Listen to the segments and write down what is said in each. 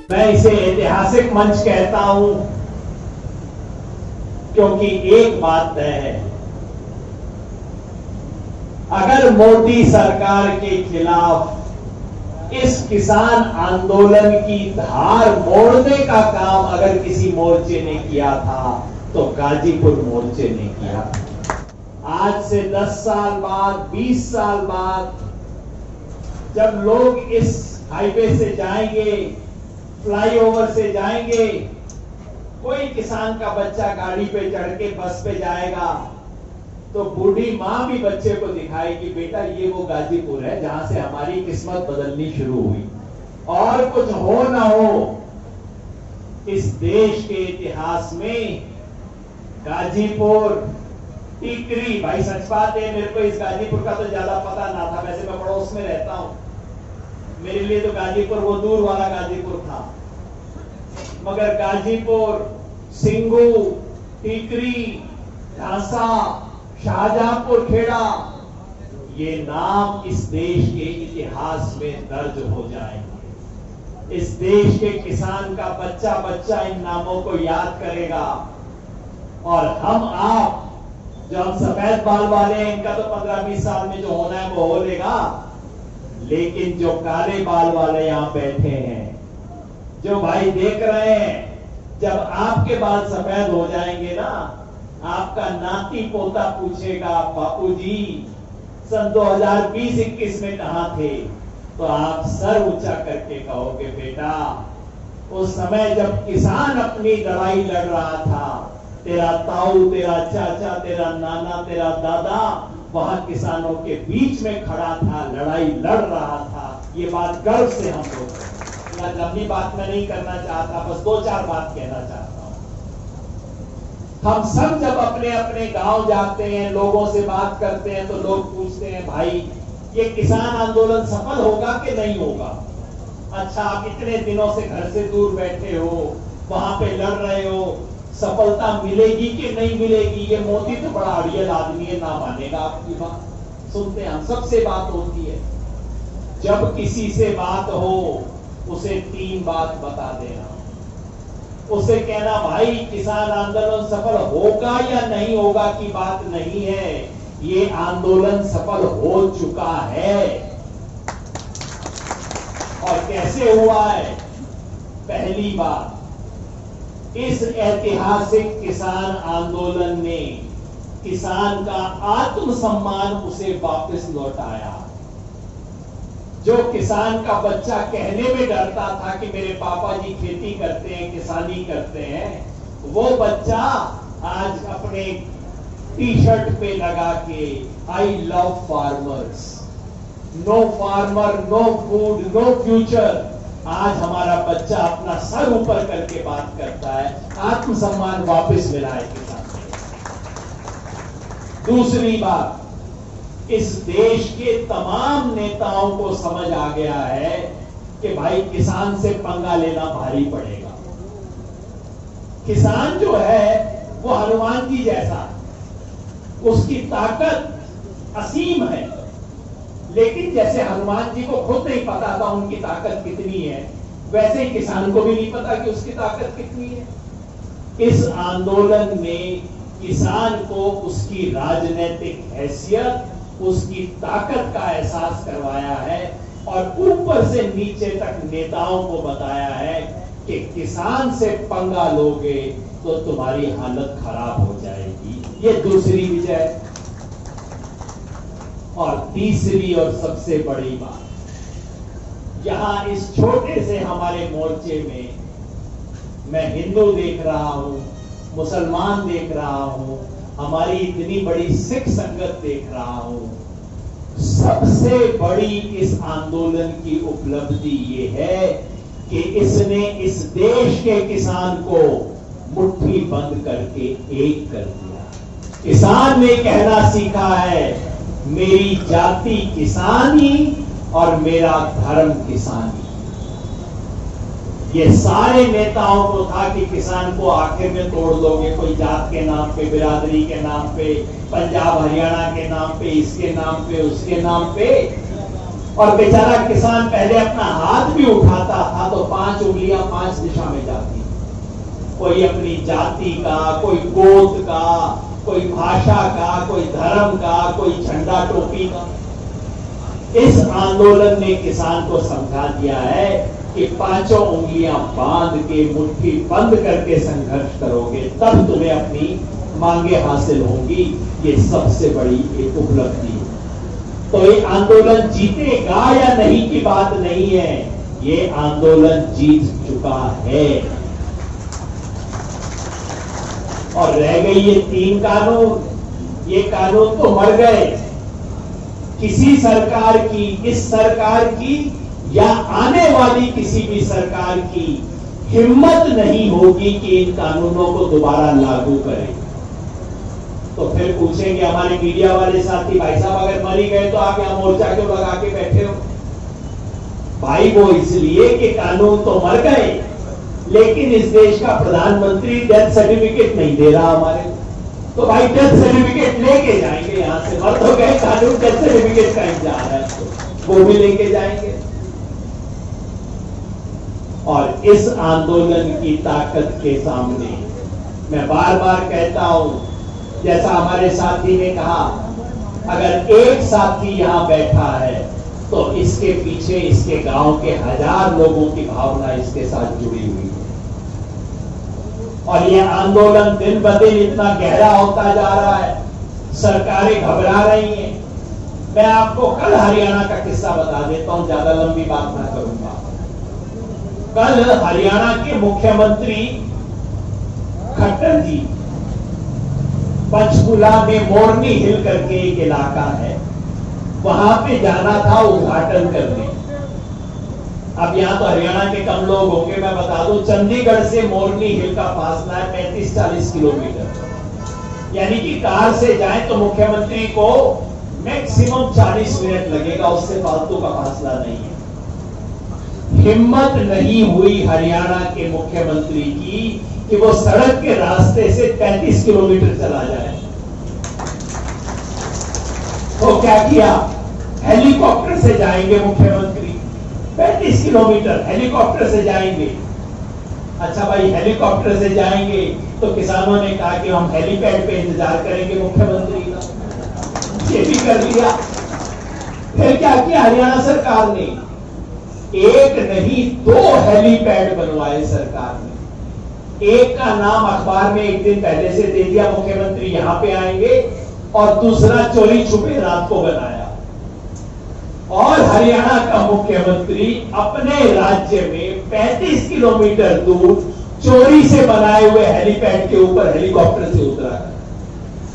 मैं इसे ऐतिहासिक मंच कहता हूं क्योंकि एक बात तय है, अगर मोदी सरकार के खिलाफ इस किसान आंदोलन की धार मोड़ने का काम अगर किसी मोर्चे ने किया था तो गाजीपुर मोर्चे ने किया। आज से 10 साल बाद, 20 साल बाद जब लोग इस हाईवे से जाएंगे, फ्लाईओवर से जाएंगे, कोई किसान का बच्चा गाड़ी पे चढ़ के बस पे जाएगा तो बूढ़ी मां भी बच्चे को दिखाएगी, बेटा ये वो गाजीपुर है जहां से हमारी किस्मत बदलनी शुरू हुई। और कुछ हो ना हो, इस देश के इतिहास में गाजीपुर, टीकरी, भाई सच बात है, मेरे को इस गाजीपुर का तो ज्यादा पता ना था, वैसे मैं पड़ोस में रहता हूं, मेरे लिए तो गाजीपुर वो दूर वाला गाजीपुर था, मगर गाजीपुर, सिंगू, टीकरी, झांसा, शाहजहांपुर खेड़ा, ये नाम इस देश के इतिहास में दर्ज हो जाएंगे। इस देश के किसान का बच्चा बच्चा इन नामों को याद करेगा। और हम आप जो हम सफेद बाल वाले हैं, इनका तो 15-20 साल में जो होना है वो हो लेगा, लेकिन जो काले बाल वाले यहां बैठे हैं, जो भाई देख रहे हैं, जब आपके बाल सफेद हो जाएंगे ना, आपका नाती पोता पूछेगा, बापूजी सन 2020-21 में कहां थे? तो आप सर ऊंचा करके कहोगे, बेटा उस समय जब किसान अपनी लड़ाई लड़ रहा था, तेरा ताऊ, तेरा चाचा, तेरा नाना, तेरा दादा वहां किसानों के बीच में खड़ा था, लड़ाई लड़ रहा था। ये बात गर्व से हम लोग, लंबी बात मैं नहीं करना चाहता, बस 2-4 बात कहना चाहता हूं। हम सब जब अपने अपने गांव जाते हैं, लोगों से बात करते हैं, तो लोग पूछते हैं, भाई ये किसान आंदोलन सफल होगा कि नहीं होगा? अच्छा, आप इतने दिनों से घर से दूर बैठे हो, वहां पे लड़ रहे हो, सफलता मिलेगी कि नहीं मिलेगी? ये मोदी तो बड़ा अड़ियल आदमी है, ना मानेगा आपकी बात। सुनते हैं हम, सबसे बात होती है, जब किसी से बात हो उसे 3 बात बता देना, उसे कहना, भाई किसान आंदोलन सफल होगा या नहीं होगा की बात नहीं है, ये आंदोलन सफल हो चुका है। और कैसे हुआ है? पहली बात, इस ऐतिहासिक किसान आंदोलन ने किसान का आत्मसम्मान उसे वापस लौटाया। जो किसान का बच्चा कहने में डरता था कि मेरे पापा जी खेती करते हैं, किसानी करते हैं, वो बच्चा आज अपने टी-शर्ट पे लगा के I love farmers, no farmer no food no future, आज हमारा बच्चा अपना सर ऊपर करके बात करता है, आत्मसम्मान वापस मिला है किसान को। दूसरी बात, इस देश के तमाम नेताओं को समझ आ गया है कि भाई किसान से पंगा लेना भारी पड़ेगा। किसान जो है वो हनुमान जी जैसा, उसकी ताकत असीम है, लेकिन जैसे हनुमान जी को खुद नहीं पता था उनकी ताकत कितनी है, वैसे ही किसान को भी नहीं पता कि उसकी ताकत कितनी है। इस आंदोलन ने किसान को उसकी राजनीतिक हैसियत, उसकी ताकत का एहसास करवाया है और ऊपर से नीचे तक नेताओं को बताया है कि किसान से पंगा लोगे तो तुम्हारी हालत खराब हो जाएगी। ये दूसरी विजय। और तीसरी और सबसे बड़ी बात, यहां इस छोटे से हमारे मोर्चे में मैं हिंदू देख रहा हूं, मुसलमान देख रहा हूं, हमारी इतनी बड़ी सिख संगत देख रहा हूं। सबसे बड़ी इस आंदोलन की उपलब्धि ये है कि इसने इस देश के किसान को मुट्ठी बंद करके एक कर दिया। किसान ने कहना सीखा है, मेरी जाति किसानी और मेरा धर्म किसानी। ये सारे नेताओं को था कि किसान को आखिर में तोड़ दोगे, कोई जात के नाम पे, बिरादरी के नाम पे, पंजाब हरियाणा के नाम पे, इसके नाम पे, उसके नाम पे। और बेचारा किसान पहले अपना हाथ भी उठाता था तो 5 उंगलियां 5 दिशा में जाती, कोई अपनी जाति का, कोई गोत्र का, कोई भाषा का, कोई धर्म का, कोई झंडा टोपी का। इस आंदोलन ने किसान को समझा दिया है कि 5 उंगलियां बांध के, मुट्ठी बंद करके संघर्ष करोगे तब तुम्हें अपनी मांगे हासिल होंगी। ये सबसे बड़ी एक उपलब्धि है। तो ये आंदोलन जीतेगा या नहीं की बात नहीं है, ये आंदोलन जीत चुका है। और रह गई ये 3 कानून। ये कानून तो मर गए। किसी सरकार की, इस सरकार की या आने वाली किसी भी सरकार की हिम्मत नहीं होगी कि इन कानूनों को दोबारा लागू करें। तो फिर पूछेंगे हमारे मीडिया वाले साथी, भाई साहब अगर मर ही गए तो आप यहां मोर्चा क्यों लगा के बैठे हो? भाई वो इसलिए कि कानून तो मर गए, लेकिन इस देश का प्रधानमंत्री डेथ सर्टिफिकेट नहीं दे रहा हमारे। तो भाई डेथ सर्टिफिकेट लेके जाएंगे यहां से, मर तो गए, कानून डेथ सर्टिफिकेट का इंतजार है, तो वो भी लेके जाएंगे। और इस आंदोलन की ताकत के सामने मैं बार बार कहता हूं, जैसा हमारे साथी ने कहा, अगर एक साथी यहां बैठा है तो इसके पीछे इसके गांव के 1000 लोगों की भावना इसके साथ जुड़ी हुई है। और यह आंदोलन दिन ब दिन इतना गहरा होता जा रहा है, सरकारें घबरा रही हैं। मैं आपको कल हरियाणा का किस्सा बता देता हूं, ज्यादा लंबी बात ना करूंगा। कल हरियाणा के मुख्यमंत्री खट्टर जी पंचकुला में मोरनी हिल करके एक इलाका है, वहां पे जाना था उद्घाटन करने। अब यहां तो हरियाणा के कम लोग होंगे, मैं बता दूं, चंडीगढ़ से मोरनी हिल का फासला है 35-40 किलोमीटर। यानी कि कार से जाए तो मुख्यमंत्री को मैक्सिमम 40 मिनट लगेगा, उससे फालतू का फासला नहीं है। हिम्मत नहीं हुई हरियाणा के मुख्यमंत्री की कि वो सड़क के रास्ते से 35 किलोमीटर चला जाए। तो क्या किया? हेलीकॉप्टर से जाएंगे मुख्यमंत्री, 35 किलोमीटर हेलीकॉप्टर से जाएंगे। अच्छा भाई, हेलीकॉप्टर से जाएंगे तो किसानों ने कहा कि हम हेलीपैड पे इंतजार करेंगे मुख्यमंत्री का, ये भी कर लिया। फिर क्या किया हरियाणा सरकार ने? एक नहीं 2 हेलीपैड बनवाए सरकार ने। एक का नाम अखबार में एक दिन पहले से दे दिया, मुख्यमंत्री यहां पे आएंगे, और दूसरा चोरी छुपे रात को बनाया। और हरियाणा का मुख्यमंत्री अपने राज्य में 35 किलोमीटर दूर चोरी से बनाए हुए हेलीपैड के ऊपर हेलीकॉप्टर से उतरा।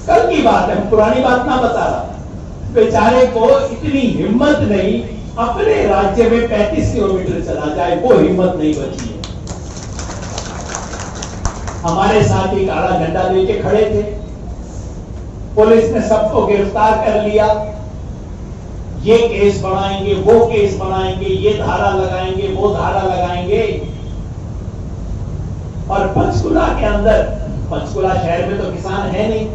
कल की बात है, पुरानी बात ना बता रहा। बेचारे को इतनी हिम्मत नहीं, अपने राज्य में 35 किलोमीटर चला जाए, वो हिम्मत नहीं बची है। हमारे साथ ही काला झंडा लेके खड़े थे, पुलिस ने सबको गिरफ्तार कर लिया। ये केस बनाएंगे, वो केस बनाएंगे, ये धारा लगाएंगे, वो धारा लगाएंगे। और पंचकुला के अंदर, पंचकुला शहर में तो किसान है नहीं,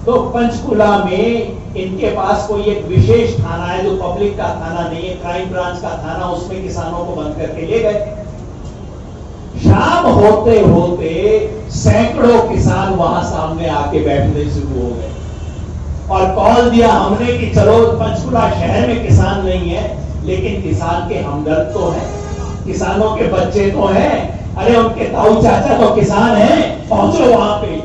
तो पंचकुला में इनके पास कोई एक विशेष थाना है जो पब्लिक का थाना नहीं है, क्राइम ब्रांच का थाना, उसमें किसानों को बंद करके ले गए। शाम होते होते सैकड़ों किसान वहां सामने आके बैठने शुरू हो गए और कॉल दिया हमने कि चलो, पंचकुला शहर में किसान नहीं है लेकिन किसान के हमदर्द तो है, किसानों के बच्चे तो हैं, अरे उनके ताऊ चाचा तो किसान हैं, पहुंचो वहां पे।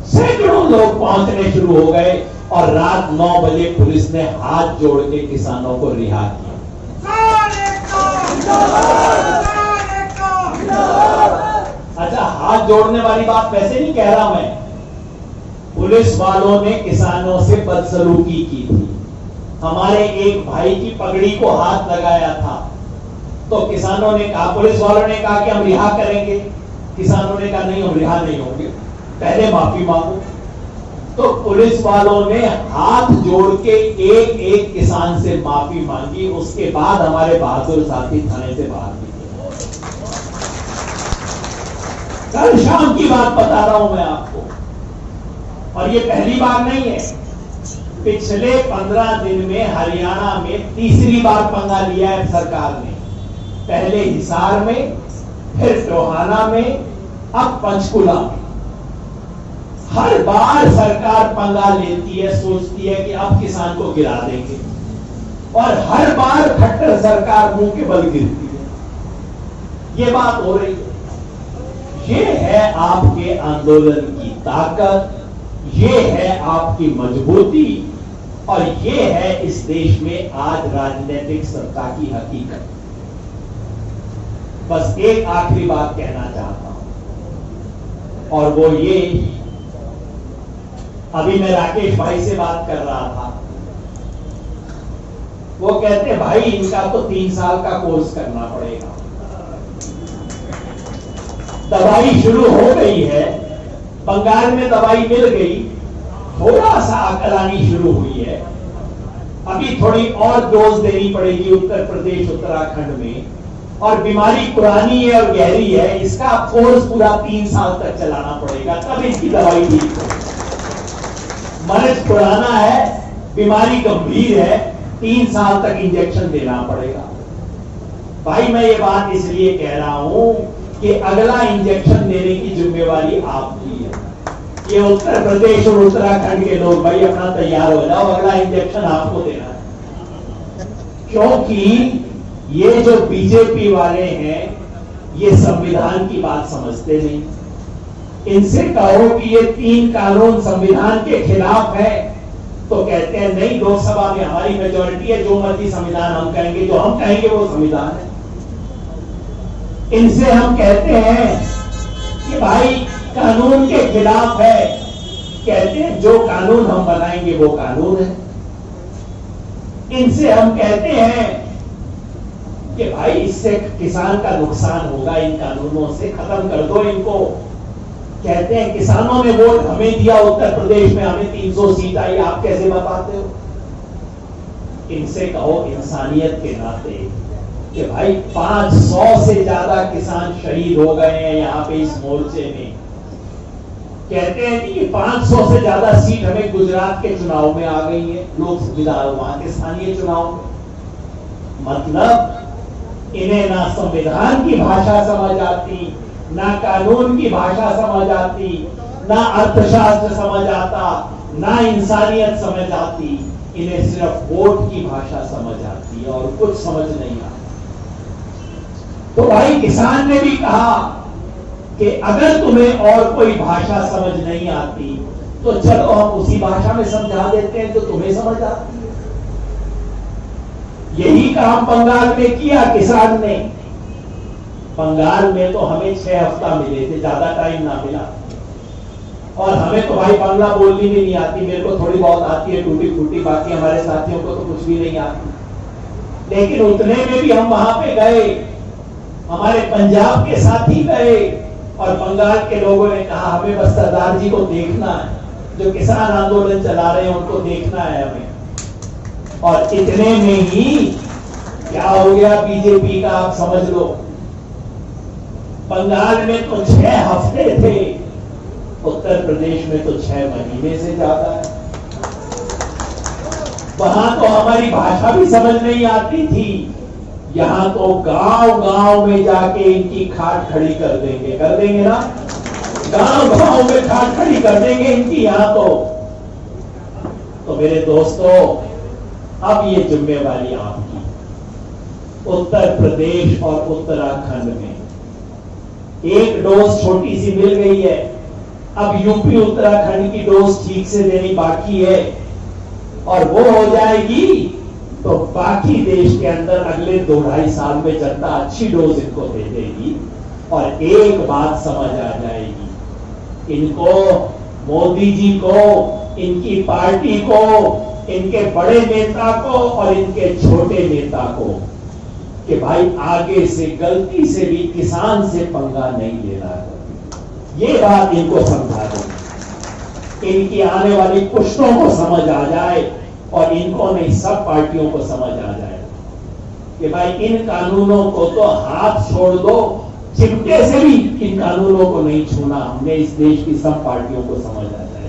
सैकड़ों लोग पहुंचने शुरू हो गए और रात 9 बजे पुलिस ने हाथ जोड़ के किसानों को रिहा किया। अच्छा, हाथ जोड़ने वाली बात वैसे नहीं कह रहा मैं, पुलिस वालों ने किसानों से बदसलूकी की थी। हमारे एक भाई की पगड़ी को हाथ लगाया था तो किसानों ने कहा, पुलिस वालों ने कहा कि हम रिहा करेंगे। किसानों ने कहा नहीं, हम रिहा नहीं होंगे, पहले माफी मांगो। तो पुलिस वालों ने हाथ जोड़ के एक एक किसान से माफी मांगी, उसके बाद हमारे बहादुर साथी थाने से बाहर निकले। कल शाम की बात बता रहा हूं मैं आपको, और ये पहली बार नहीं है। पिछले 15 दिन में हरियाणा में तीसरी बार पंगा लिया है सरकार ने। पहले हिसार में, फिर टोहाना में, अब पंचकुला में। हर बार सरकार पंगा लेती है, सोचती है कि अब किसान को गिरा देंगे, और हर बार खट्टर सरकार मुंह के बल गिरती है। ये बात हो रही है। ये है आपके आंदोलन की ताकत, ये है आपकी मजबूती, और ये है इस देश में आज राजनीतिक सत्ता की हकीकत। बस एक आखिरी बात कहना चाहता हूं, और वो ये, अभी मैं राकेश भाई से बात कर रहा था। वो कहते भाई इनका तो 3 साल का कोर्स करना पड़ेगा। दवाई शुरू हो गई है, बंगाल में दवाई मिल गई, थोड़ा सा अकल आनी शुरू हुई है। अभी थोड़ी और डोज देनी पड़ेगी उत्तर प्रदेश, उत्तराखंड में, और बीमारी पुरानी है और गहरी है। इसका कोर्स पूरा 3 साल तक चलाना पड़ेगा, तब इसकी दवाई ठीक हो। मर्ज पुराना है, बीमारी गंभीर है, 3 साल तक इंजेक्शन देना पड़ेगा। भाई मैं ये बात इसलिए कह रहा हूं कि अगला इंजेक्शन देने की जिम्मेवारी आपकी है। ये उत्तर प्रदेश और उत्तराखंड के लोग भाई अपना तैयार हो जाओ, अगला इंजेक्शन आपको देना है। क्योंकि ये जो बीजेपी वाले हैं, ये संविधान की बात समझते नहीं। इनसे कहो कि ये 3 कानून संविधान के खिलाफ है, तो कहते हैं नहीं, लोकसभा में हमारी मेजोरिटी है, जो मर्जी संविधान हम कहेंगे, जो हम कहेंगे वो संविधान है। इनसे हम कहते हैं कि भाई कानून के खिलाफ है, कहते हैं जो कानून हम बनाएंगे वो कानून है। इनसे हम कहते हैं कि भाई इससे किसान का नुकसान होगा, इन कानूनों से खत्म कर दो इनको। कहते हैं किसानों ने वोट हमें दिया उत्तर प्रदेश में, हमें 300 सीट आई, आप कैसे बताते हो? इनसे कहो इंसानियत के नाते कि भाई 500 से ज्यादा किसान शहीद हो गए हैं यहां पे इस मोर्चे में। कहते हैं कि 500 से ज्यादा सीट हमें गुजरात के चुनाव में आ गई है, लोकसभा वहां के स्थानीय चुनाव में। मतलब इन्हें ना संविधान की भाषा समझ आती, ना कानून की भाषा समझ आती, ना अर्थशास्त्र समझ आता, ना इंसानियत समझ आती। इन्हें सिर्फ वोट की भाषा समझ आती है और कुछ समझ नहीं आता। तो भाई किसान ने भी कहा कि अगर तुम्हें और कोई भाषा समझ नहीं आती तो चलो हम उसी भाषा में समझा देते हैं जो तुम्हें समझ आती है। यही काम बंगाल में किया किसान ने। बंगाल में तो हमें 6 हफ्ता मिले थे, ज्यादा टाइम ना मिला। और हमें तो भाई बांग्ला बोलनी भी नहीं आती, मेरे को थोड़ी बहुत आती है टूटी फूटी, बाकी हमारे साथियों को तो कुछ भी नहीं आती। लेकिन उतने में भी हम वहां पे गए, हमारे पंजाब के साथी गए, और बंगाल के लोगों ने कहा हमें बस सरदार जी को देखना है, जो किसान आंदोलन चला रहे हैं उनको देखना है हमें। और इतने में ही क्या हो गया बीजेपी का, आप समझ लो। बंगाल में तो 6 हफ्ते थे, उत्तर प्रदेश में तो 6 महीने से ज्यादा है। वहां तो हमारी भाषा भी समझ नहीं आती थी, यहां तो गांव गांव में जाके इनकी खाट खड़ी कर देंगे ना, गांव गांव में खाट खड़ी कर देंगे इनकी यहां तो मेरे दोस्तों अब ये जिम्मेवारी आपकी। उत्तर प्रदेश और उत्तराखंड में एक डोज छोटी सी मिल गई है, अब यूपी उत्तराखंड की डोज ठीक से देनी बाकी है, और वो हो जाएगी तो बाकी देश के अंदर अगले 2-2.5 साल में जनता अच्छी डोज इनको दे देगी। और एक बात समझ आ जाएगी इनको, मोदी जी को, इनकी पार्टी को, इनके बड़े नेता को और इनके छोटे नेता को, कि भाई आगे से गलती से भी किसान से पंगा नहीं लेना है। ये बात इनको समझा दो, इनकी आने वाली पुश्तों को समझ आ जाए, और इनको नहीं सब पार्टियों को समझ आ जाए कि भाई इन कानूनों को तो हाथ छोड़ दो, चिमटे से भी इन कानूनों को नहीं छूना। हमने इस देश की सब पार्टियों को समझ आ जाए।